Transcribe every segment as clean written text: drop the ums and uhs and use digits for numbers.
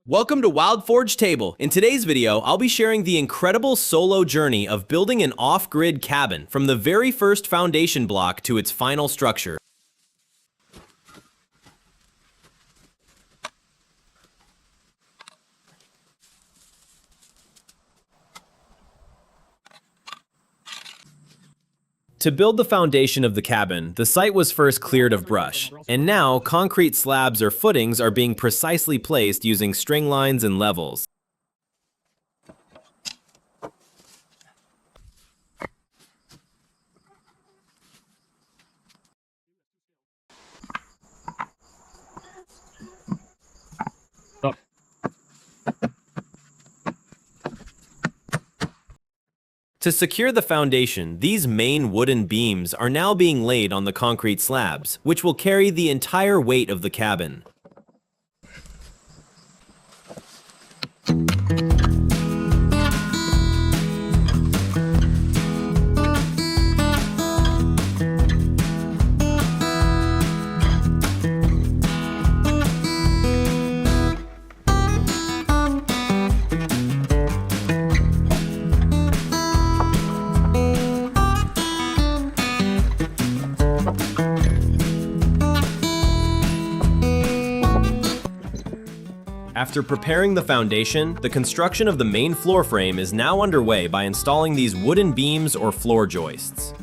Welcome to WildForge Table. In today's video, I'll be sharing the incredible solo journey of building an off-grid cabin from the very first foundation block to its final structure. To build the foundation of the cabin, the site was first cleared of brush, and now concrete slabs or footings are being precisely placed using string lines and levels. To secure the foundation, these main wooden beams are now being laid on the concrete slabs, which will carry the entire weight of the cabin. After preparing the foundation, the construction of the main floor frame is now underway by installing these wooden beams or floor joists.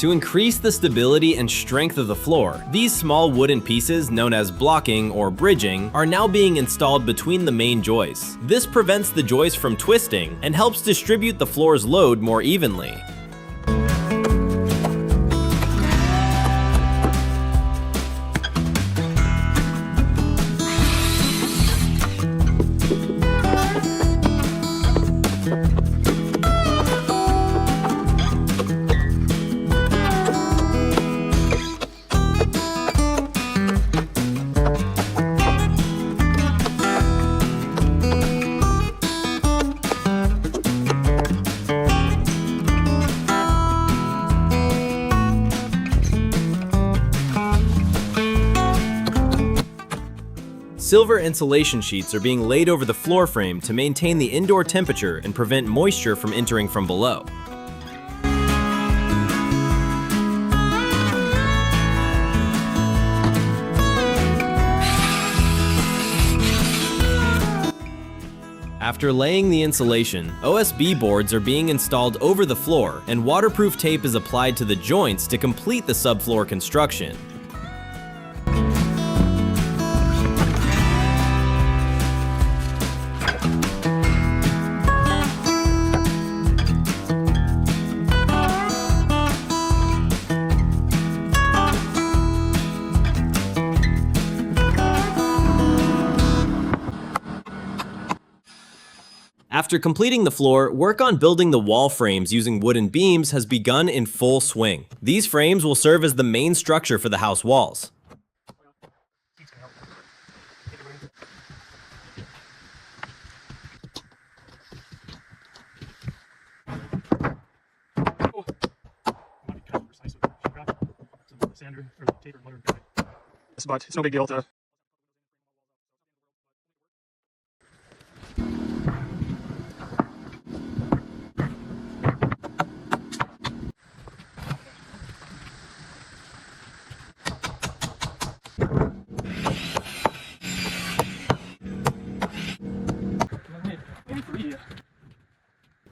To increase the stability and strength of the floor, these small wooden pieces, known as blocking or bridging, are now being installed between the main joists. This prevents the joist from twisting and helps distribute the floor's load more evenly. Silver insulation sheets are being laid over the floor frame to maintain the indoor temperature and prevent moisture from entering from below. After laying the insulation, OSB boards are being installed over the floor, and waterproof tape is applied to the joints to complete the subfloor construction. After completing the floor, work on building the wall frames using wooden beams has begun in full swing. These frames will serve as the main structure for the house walls. But it's no big deal to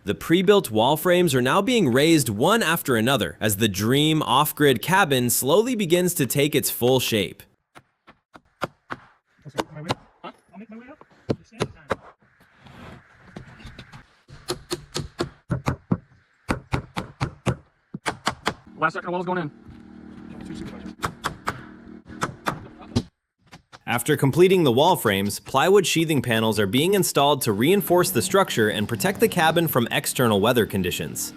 The pre-built wall frames are now being raised one after another as the dream off-grid cabin slowly begins to take its full shape. I'll make my way up. Last second, the wall's going in. Two supervisors. After completing the wall frames, plywood sheathing panels are being installed to reinforce the structure and protect the cabin from external weather conditions.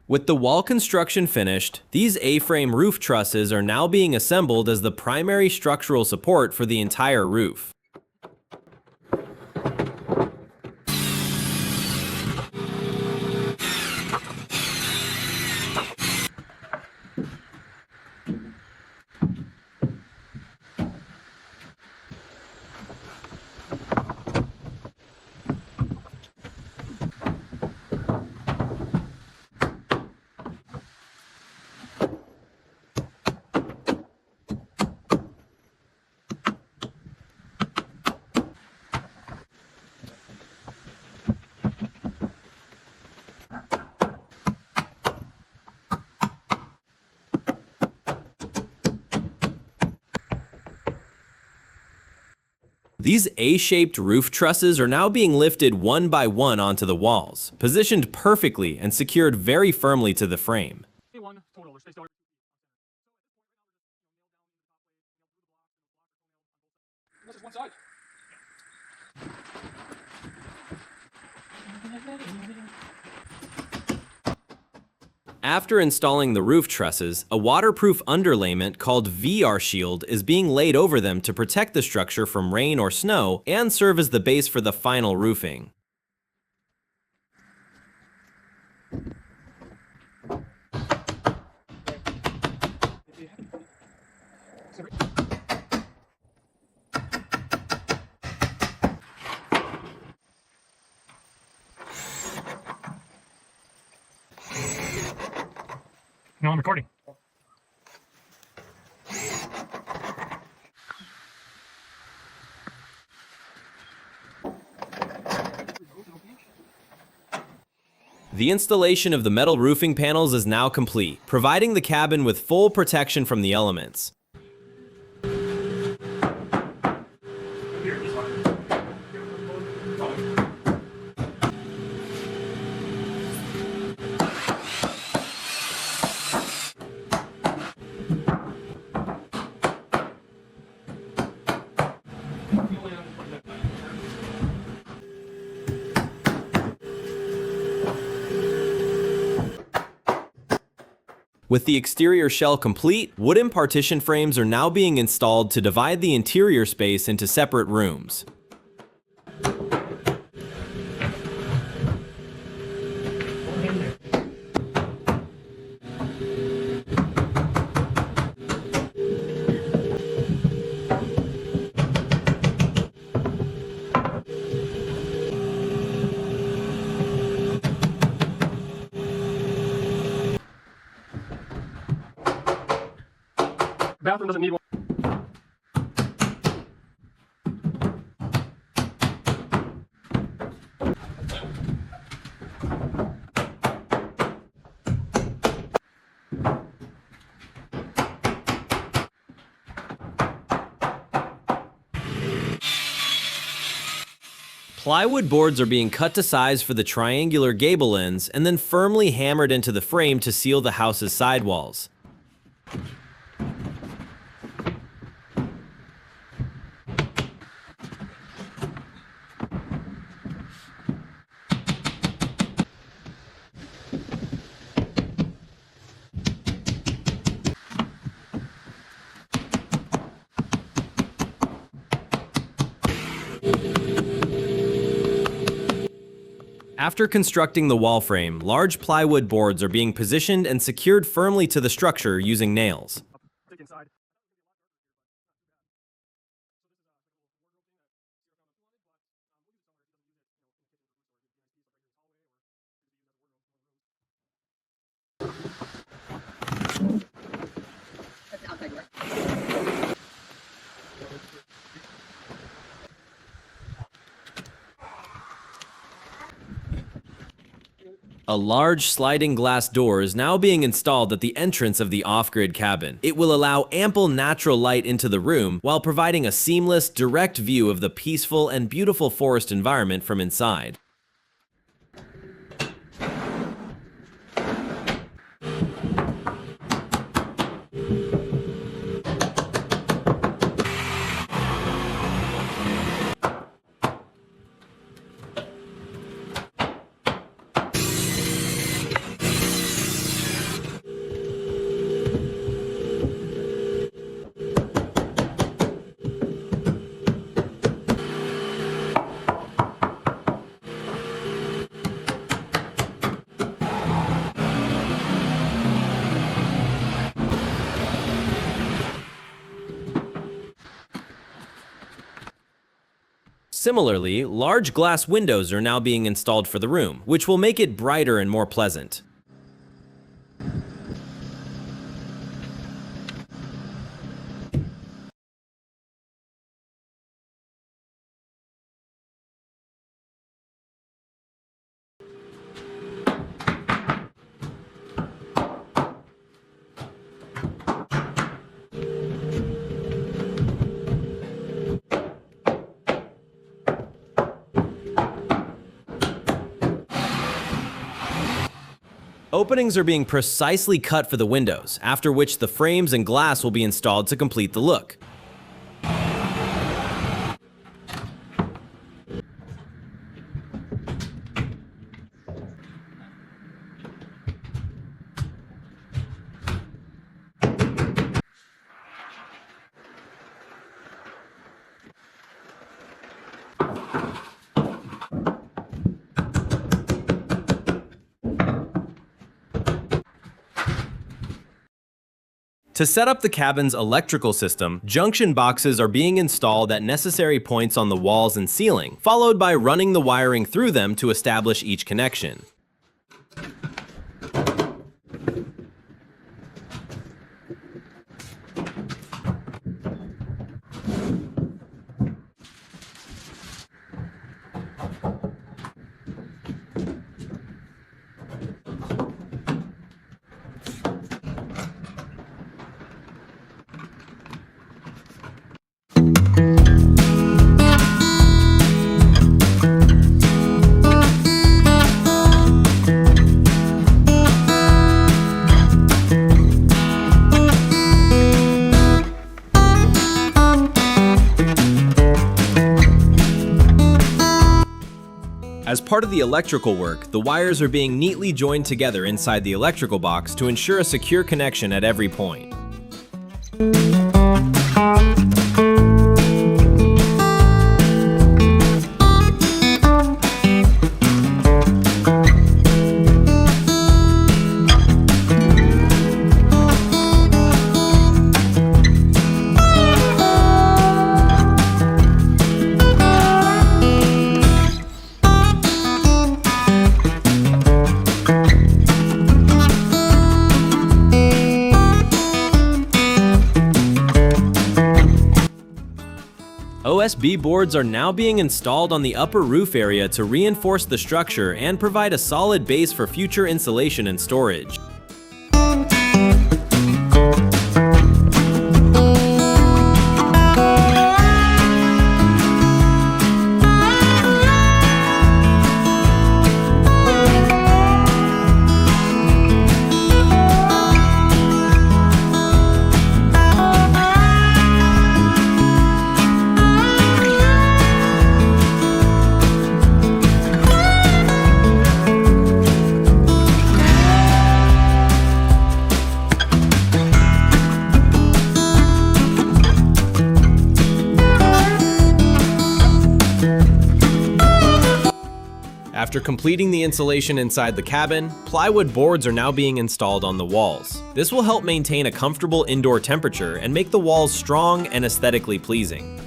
With the wall construction finished, these A-frame roof trusses are now being assembled as the primary structural support for the entire roof. These A-shaped roof trusses are now being lifted one by one onto the walls, positioned perfectly and secured very firmly to the frame. One total. We're spaced out. This is one side. After installing the roof trusses, a waterproof underlayment called VR Shield is being laid over them to protect the structure from rain or snow and serve as the base for the final roofing. No, I'm recording. The installation of the metal roofing panels is now complete, providing the cabin with full protection from the elements. With the exterior shell complete, wooden partition frames are now being installed to divide the interior space into separate rooms. Bathroom doesn't need one. Plywood boards are being cut to size for the triangular gable ends and then firmly hammered into the frame to seal the house's sidewalls. After constructing the wall frame, large plywood boards are being positioned and secured firmly to the structure using nails. Stick inside. That's the outside door. A large sliding glass door is now being installed at the entrance of the off-grid cabin. It will allow ample natural light into the room while providing a seamless, direct view of the peaceful and beautiful forest environment from inside. Similarly, large glass windows are now being installed for the room, which will make it brighter and more pleasant. Openings are being precisely cut for the windows, after which the frames and glass will be installed to complete the look. To set up the cabin's electrical system, junction boxes are being installed at necessary points on the walls and ceiling, followed by running the wiring through them to establish each connection. As part of the electrical work, the wires are being neatly joined together inside the electrical box to ensure a secure connection at every point. OSB boards are now being installed on the upper roof area to reinforce the structure and provide a solid base for future insulation and storage. After completing the insulation inside the cabin, plywood boards are now being installed on the walls. This will help maintain a comfortable indoor temperature and make the walls strong and aesthetically pleasing.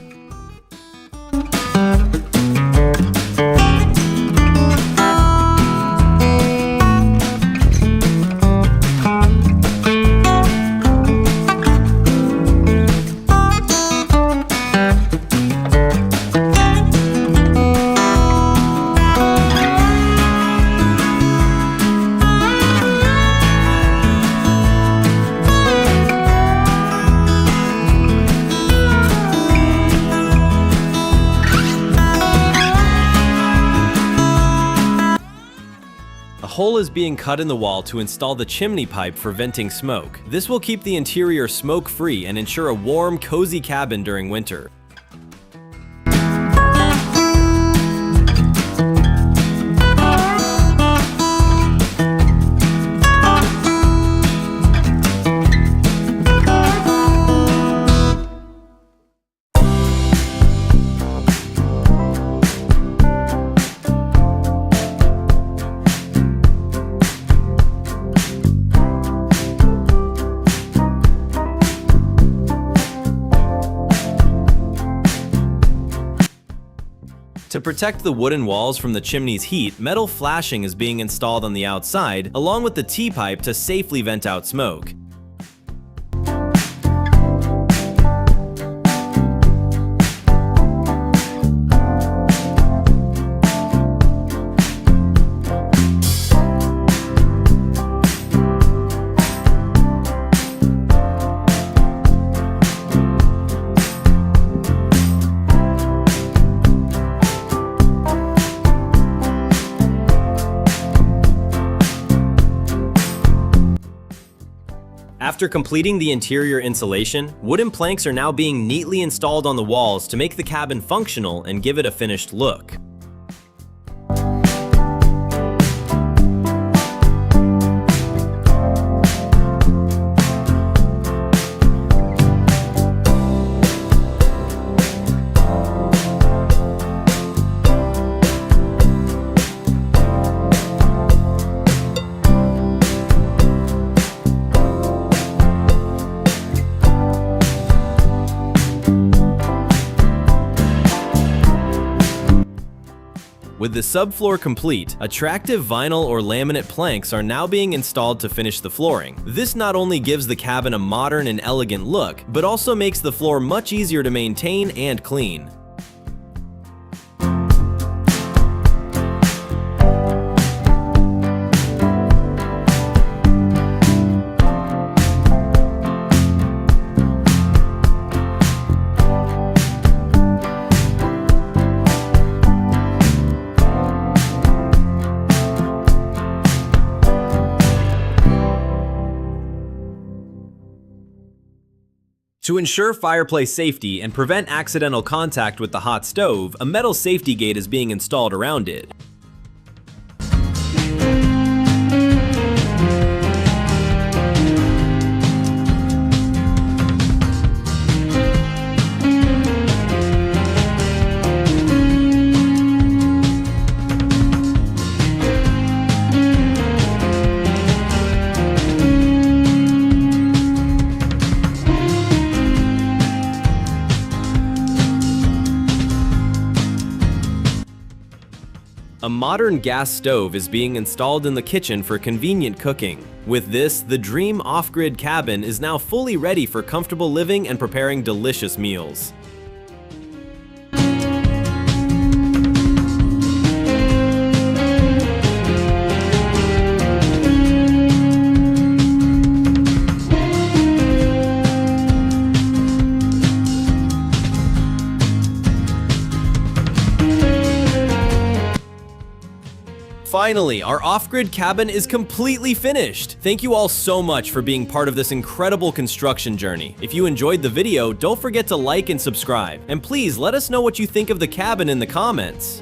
A hole is being cut in the wall to install the chimney pipe for venting smoke. This will keep the interior smoke-free and ensure a warm, cozy cabin during winter. To protect the wooden walls from the chimney's heat, metal flashing is being installed on the outside, along with the T-pipe to safely vent out smoke. After completing the interior insulation, wooden planks are now being neatly installed on the walls to make the cabin functional and give it a finished look. With the subfloor complete, attractive vinyl or laminate planks are now being installed to finish the flooring. This not only gives the cabin a modern and elegant look, but also makes the floor much easier to maintain and clean. To ensure fireplace safety and prevent accidental contact with the hot stove, a metal safety gate is being installed around it. A modern gas stove is being installed in the kitchen for convenient cooking. With this, the dream off-grid cabin is now fully ready for comfortable living and preparing delicious meals. Finally, our off-grid cabin is completely finished. Thank you all so much for being part of this incredible construction journey. If you enjoyed the video, don't forget to like and subscribe. And please let us know what you think of the cabin in the comments.